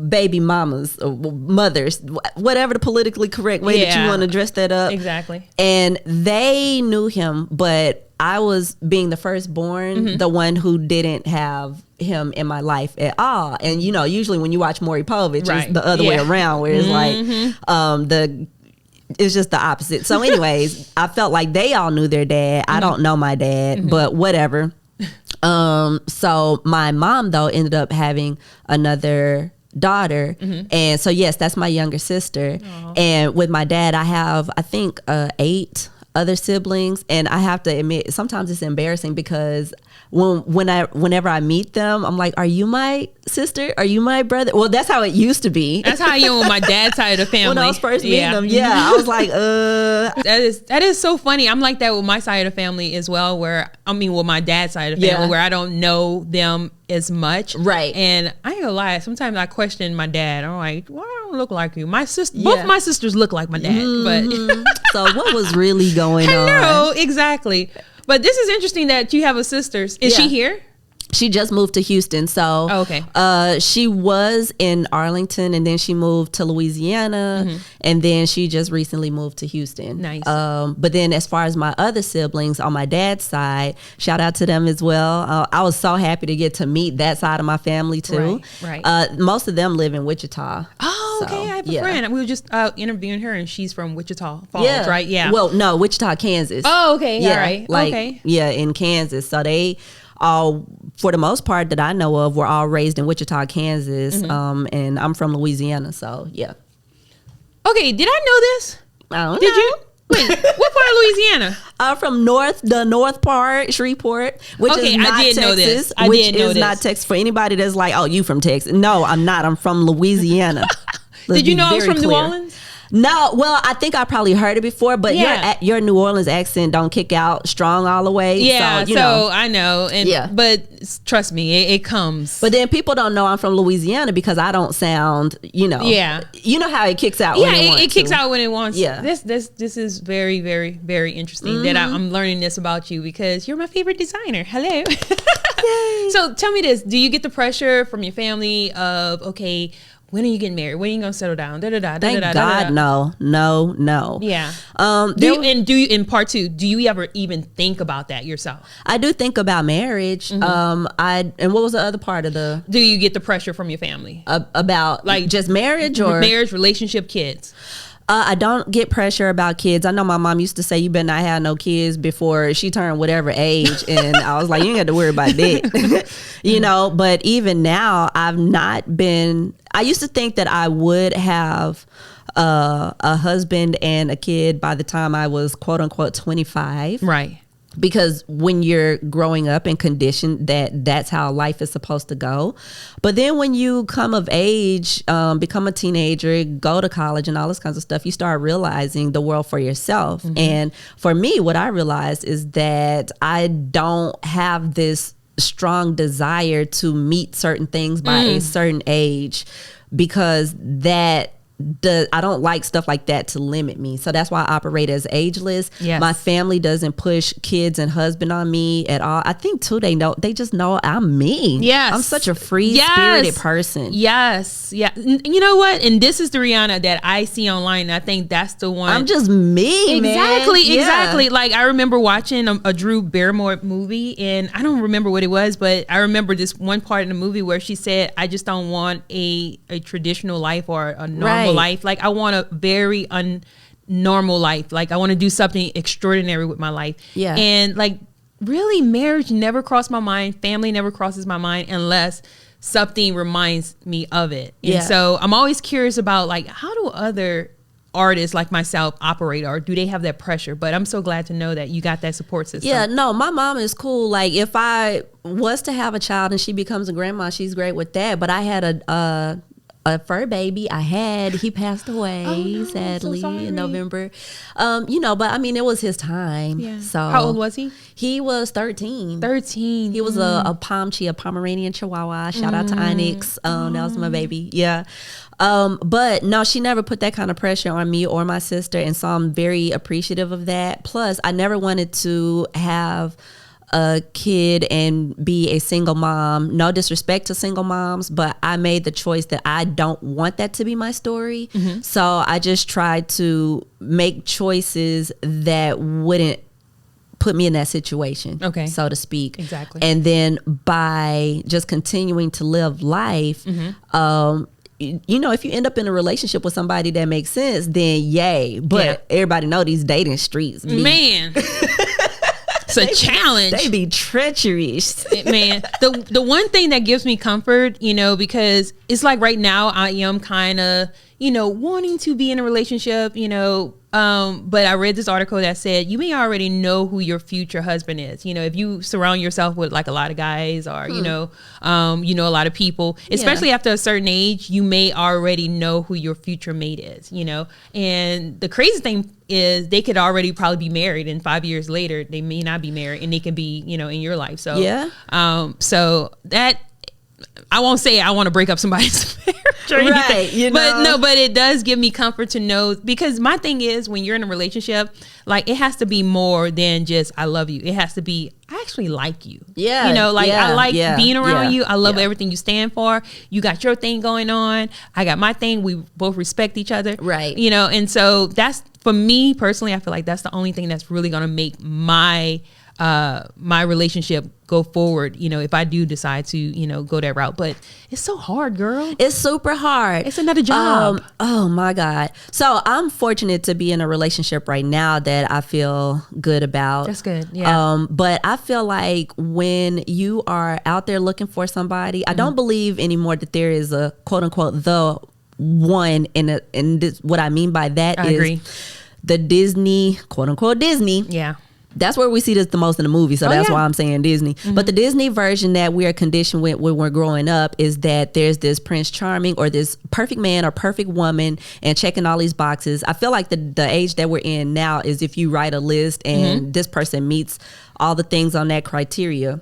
baby mamas or mothers, whatever the politically correct way that you want to dress that up. Exactly. And they knew him, but I was being the firstborn, the one who didn't have him in my life at all. And usually when you watch Maury Povich, it's the other way around, where it's like it's just the opposite. So anyways, I felt like they all knew their dad. I don't know my dad, but whatever. So my mom though ended up having another daughter, and so yes, that's my younger sister. And with my dad, I have I think 8 other siblings, and I have to admit sometimes it's embarrassing because whenever I meet them, I'm like, are you my sister? Are you my brother? Well, that's how it used to be. That's how I am with my dad's side of the family. When I was first meeting them, I was like, That is so funny. I'm like that with my side of the family as well, with my dad's side of the family, where I don't know them as much. Right. And I ain't gonna lie, sometimes I question my dad. I'm like, why I don't look like you? My sister, both my sisters look like my dad. But so what was really going on? No, exactly. But this is interesting that you have a sister. Is she here? She just moved to Houston. So she was in Arlington, and then she moved to Louisiana, and then she just recently moved to Houston. Nice. But then as far as my other siblings on my dad's side, shout out to them as well. I was so happy to get to meet that side of my family too. Right. Most of them live in Wichita. Oh, okay. I have a friend. We were just interviewing her, and she's from Wichita Falls, right? Yeah. Well, no, Wichita, Kansas. Oh, okay. Yeah. All right. Like, yeah, in Kansas. So they all, for the most part that I know of, were all raised in Wichita, Kansas. And I'm from Louisiana. So, yeah. Okay. Did I know this? I don't know. Did you? Wait, what part of Louisiana? I'm from the north part, Shreveport, which is not Texas. Know this. Which is not Texas. For anybody that's like, oh, you from Texas. No, I'm not. I'm from Louisiana. Did you know I was from New Orleans? No, well, I think I probably heard it before, but your New Orleans accent don't kick out strong all the way. Yeah, so I know. But trust me, it comes. But then people don't know I'm from Louisiana because I don't sound, Yeah. You know how it kicks out when it wants it kicks out when it wants. Yeah. This is very, very, very interesting that I'm learning this about you, because you're my favorite designer. Hello. So tell me this. Do you get the pressure from your family of, okay, when are you getting married? When are you gonna settle down? Thank God, no. Yeah. Do you in part 2? Do you ever even think about that yourself? I do think about marriage. And what was the other part of the? Do you get the pressure from your family about like just marriage or marriage, relationship, kids? I don't get pressure about kids. I know my mom used to say, you better not have no kids before she turned whatever age. And I was like, you ain't got to worry about that. But even now, I used to think that I would have a husband and a kid by the time I was quote unquote 25. Right. Because when you're growing up and conditioned that's how life is supposed to go. But then when you come of age, become a teenager, go to college and all this kinds of stuff, you start realizing the world for yourself. And for me, what I realized is that I don't have this strong desire to meet certain things by a certain age, because I don't like stuff like that to limit me. So that's why I operate as ageless. Yes. My family doesn't push kids and husband on me at all. I think too, they just know I'm me. Yes. I'm such a free-spirited person. Yes. Yeah. You know what? And this is the Rihanna that I see online. And I think that's the one. I'm just me, Exactly. Like I remember watching a Drew Barrymore movie, and I don't remember what it was, but I remember this one part in the movie where she said, I just don't want a traditional life or a normal life. Like I want a very normal life. Like I want to do something extraordinary with my life. Yeah. And like really, marriage never crossed my mind. Family never crosses my mind unless something reminds me of it. And so I'm always curious about like, how do other artists like myself operate, or do they have that pressure? But I'm so glad to know that you got that support system. Yeah, no, my mom is cool. Like if I was to have a child and she becomes a grandma, she's great with that. But I had a fur baby. He passed away sadly in November. But I mean, it was his time. Yeah. So how old was he? He was 13. 13. He was a Pomeranian Chihuahua. Shout out to Onyx. That was my baby. Yeah. But no, she never put that kind of pressure on me or my sister. And so I'm very appreciative of that. Plus, I never wanted to have a kid and be a single mom. No disrespect to single moms, but I made the choice that I don't want that to be my story. So I just tried to make choices that wouldn't put me in that situation, so to speak. Exactly. And then by just continuing to live life, if you end up in a relationship with somebody that makes sense, then yay. But everybody know these dating streets, man. It's a challenge. They be treacherous. Man, the one thing that gives me comfort, because it's like right now I am kind of, wanting to be in a relationship, but I read this article that said you may already know who your future husband is. If you surround yourself with like a lot of guys or, a lot of people, especially after a certain age, you may already know who your future mate is, and the crazy thing is they could already probably be married, and 5 years later they may not be married, and they can be, in your life. So, so that, I won't say I want to break up somebody's marriage or anything, but it does give me comfort to know, because my thing is when you're in a relationship, like it has to be more than just I love you. It has to be I actually like you. I like being around you. I love everything you stand for. You got your thing going on. I got my thing. We both respect each other. Right. And so that's, for me personally, I feel like that's the only thing that's really going to make my relationship go forward, if I do decide to, go that route. But it's so hard, girl. It's super hard. It's another job. Oh my God. So I'm fortunate to be in a relationship right now that I feel good about. That's good. Yeah. But I feel like when you are out there looking for somebody, I don't believe anymore that there is a quote unquote the one in this. What I mean by that I is agree. The Disney, quote unquote Disney. Yeah. That's where we see this the most in the movie. So that's why I'm saying Disney. But the Disney version that we are conditioned with when we're growing up is that there's this Prince Charming or this perfect man or perfect woman and checking all these boxes. I feel like the age that we're in now is if you write a list and this person meets all the things on that criteria,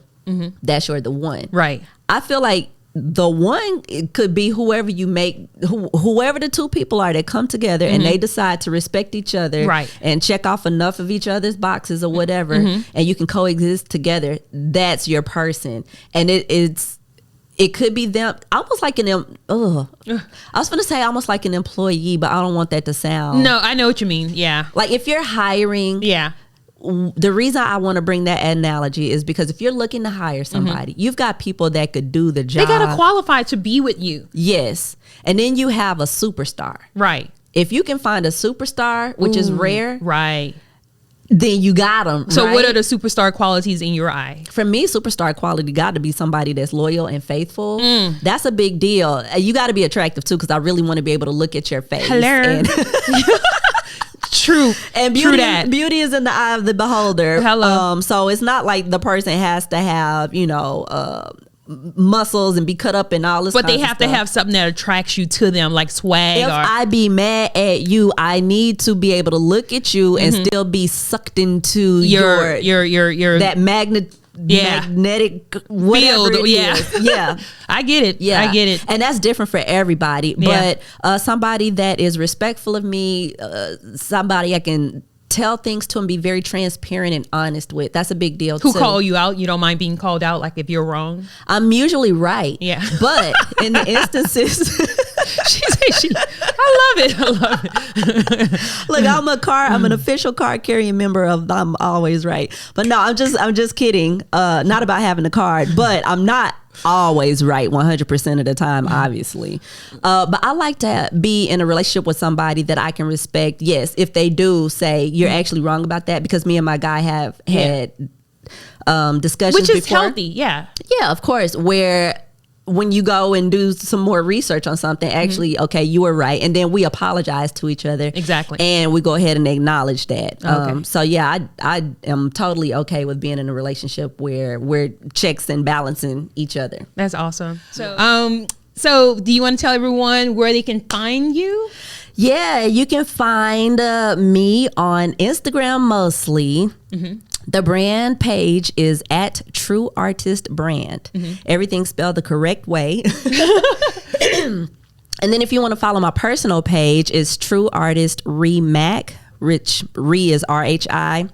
that's the one. Right. I feel like the one, it could be whoever you make, whoever the two people are that come together and they decide to respect each other, right, and check off enough of each other's boxes or whatever, and you can coexist together. That's your person, and it could be them, almost like I was gonna say almost like an employee, but I don't want that to sound. No, I know what you mean. Yeah, like if you're hiring. Yeah. The reason I want to bring that analogy is because if you're looking to hire somebody, you've got people that could do the job. They got to qualify to be with you. Yes. And then you have a superstar. Right. If you can find a superstar, which is rare. Right. Then you got them. So right? What are the superstar qualities in your eye? For me, superstar quality got to be somebody that's loyal and faithful. That's a big deal. You got to be attractive too, because I really want to be able to look at your face. Hello. True. And beauty is in the eye of the beholder. Hello. So it's not like the person has to have, muscles and be cut up and all this. But they have to have something that attracts you to them, like swag. If I be mad at you, I need to be able to look at you and still be sucked into your that magnetic whatever field. it is. Yeah. I get it. Yeah, I get it. And that's different for everybody. But somebody that is respectful of me, somebody I can tell things to and be very transparent and honest with. That's a big deal. Who call you out? You don't mind being called out, like if you're wrong? I'm usually right. Yeah. But in the instances I love it. Look, I'm an official card carrying member of I'm always right. But no, I'm just kidding. Not about having a card, but I'm not always right 100% of the time, obviously. But I like to be in a relationship with somebody that I can respect. Yes, if they do say you're actually wrong about that, because me and my guy have had discussions which is before. healthy. Yeah, of course, where when you go and do some more research on something, actually, okay, you were right. And then we apologize to each other. Exactly. And we go ahead and acknowledge that. Okay. So yeah, I am totally okay with being in a relationship where we're checks and balancing each other. That's awesome. So do you want to tell everyone where they can find you? Yeah, you can find me on Instagram mostly. Mm-hmm. The brand page is at True Artist Brand. Mm-hmm. Everything spelled the correct way. And then if you want to follow my personal page, is True Artist Rhianna Mack. Rhi is RHI.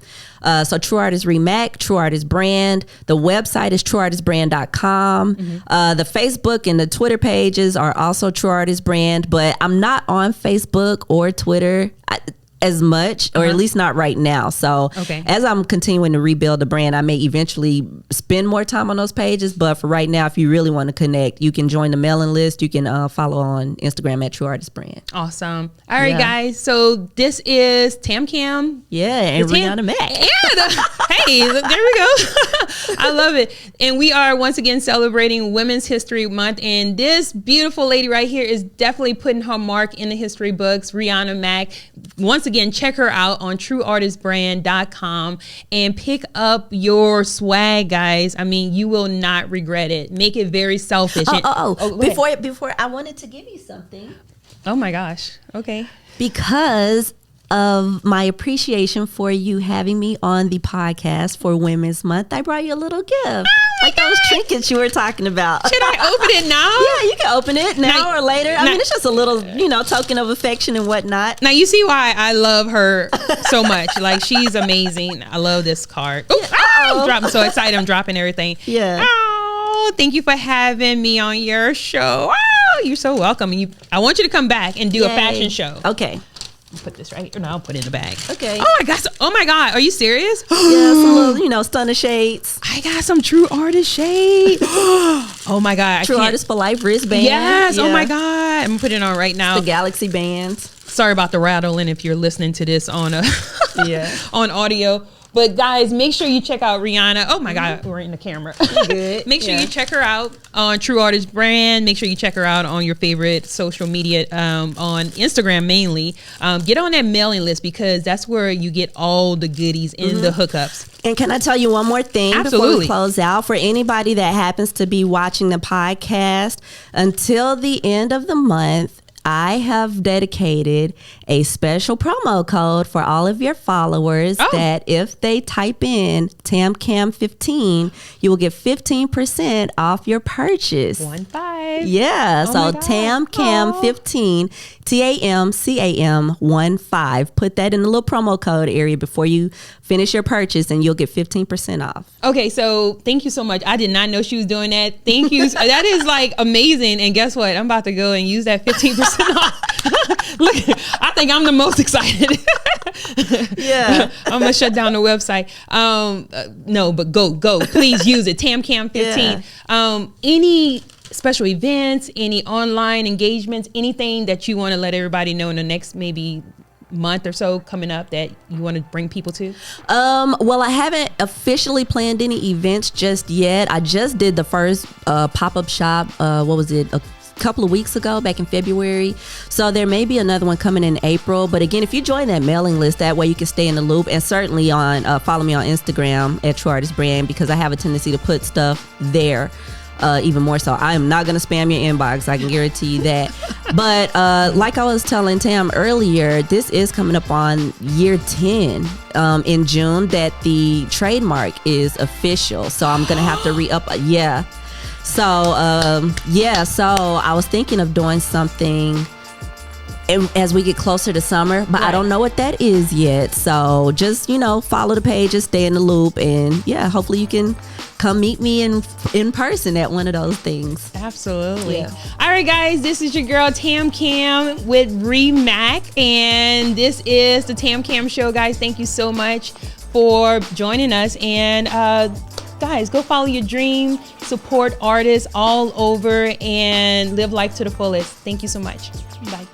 So True Artist Rhianna Mack, True Artist Brand. The website is trueartistbrand.com. Mm-hmm. The Facebook and the Twitter pages are also True Artist Brand, but I'm not on Facebook or Twitter as much, or at least not right now. So as I'm continuing to rebuild the brand, I may eventually spend more time on those pages. But for right now, if you really want to connect, you can join the mailing list. You can follow on Instagram at True Artist Brand. Awesome. All right, guys. So this is TamCam. Yeah, and Rhianna Mack. Hey, there we go. I love it. And we are once again celebrating Women's History Month. And this beautiful lady right here is definitely putting her mark in the history books, Rhianna Mack. Once again, check her out on trueartistbrand.com and pick up your swag, guys. I mean, you will not regret it. Make it very selfish. Before I wanted to give you something. Oh my gosh. Okay. Because of my appreciation for you having me on the podcast for Women's Month, I brought you a little gift. Like those trinkets you were talking about. Should I open it now? Yeah, you can open it now or later. I mean, it's just a little, token of affection and whatnot. Now, you see why I love her so much. Like, she's amazing. I love this card. I'm so excited. I'm dropping everything. Yeah. Oh, thank you for having me on your show. Oh, you're so welcome. I want you to come back and do a fashion show. Okay. Put this right here. No, I'll put it in the bag. Okay. Oh my God. Are you serious? Yeah, some little, stunner shades. I got some True Artist shades. Oh my God. True Artist for Life wristband. Yes. Yeah. Oh my God. I'm gonna put it on right now. The Galaxy bands. Sorry about the rattling if you're listening to this on on audio. But guys, make sure you check out Rihanna. Oh my God, we're in the camera. Good. Make sure you check her out on True Artist Brand. Make sure you check her out on your favorite social media, on Instagram mainly. Get on that mailing list because that's where you get all the goodies and the hookups. And can I tell you one more thing before we close out? For anybody that happens to be watching the podcast, until the end of the month, I have dedicated a special promo code for all of your followers that if they type in TamCam15, you will get 15% off your purchase. 15. Yeah. So TamCam15, TamCam15. Put that in the little promo code area before you finish your purchase and you'll get 15% off. Okay. So thank you so much. I did not know she was doing that. Thank you. That is like amazing. And guess what? I'm about to go and use that 15% off. Look, I think I'm the most excited. Yeah. I'm going to shut down the website. No, but go. Please use it. TamCam15. Yeah. Any special events, any online engagements, anything that you want to let everybody know in the next maybe month or so coming up that you want to bring people to? Well, I haven't officially planned any events just yet. I just did the first pop-up shop. What was it? A couple of weeks ago, back in February. So there may be another one coming in April. But again, if you join that mailing list, that way you can stay in the loop. And certainly on follow me on Instagram at True Artist Brand, because I have a tendency to put stuff there. Even more so. I am not going to spam your inbox. I can guarantee you that. But like I was telling Tam earlier, this is coming up on year 10 in June that the trademark is official. So I'm going to have to re-up. Yeah. So, so I was thinking of doing something as we get closer to summer, but I don't know what that is yet. So just, follow the pages, stay in the loop, and hopefully you can come meet me in person at one of those things. Absolutely. Yeah. All right, guys, this is your girl TamCam with Rhianna Mack, and this is the TamCam Show, guys. Thank you so much for joining us, and guys, go follow your dream, support artists all over, and live life to the fullest. Thank you so much. Bye.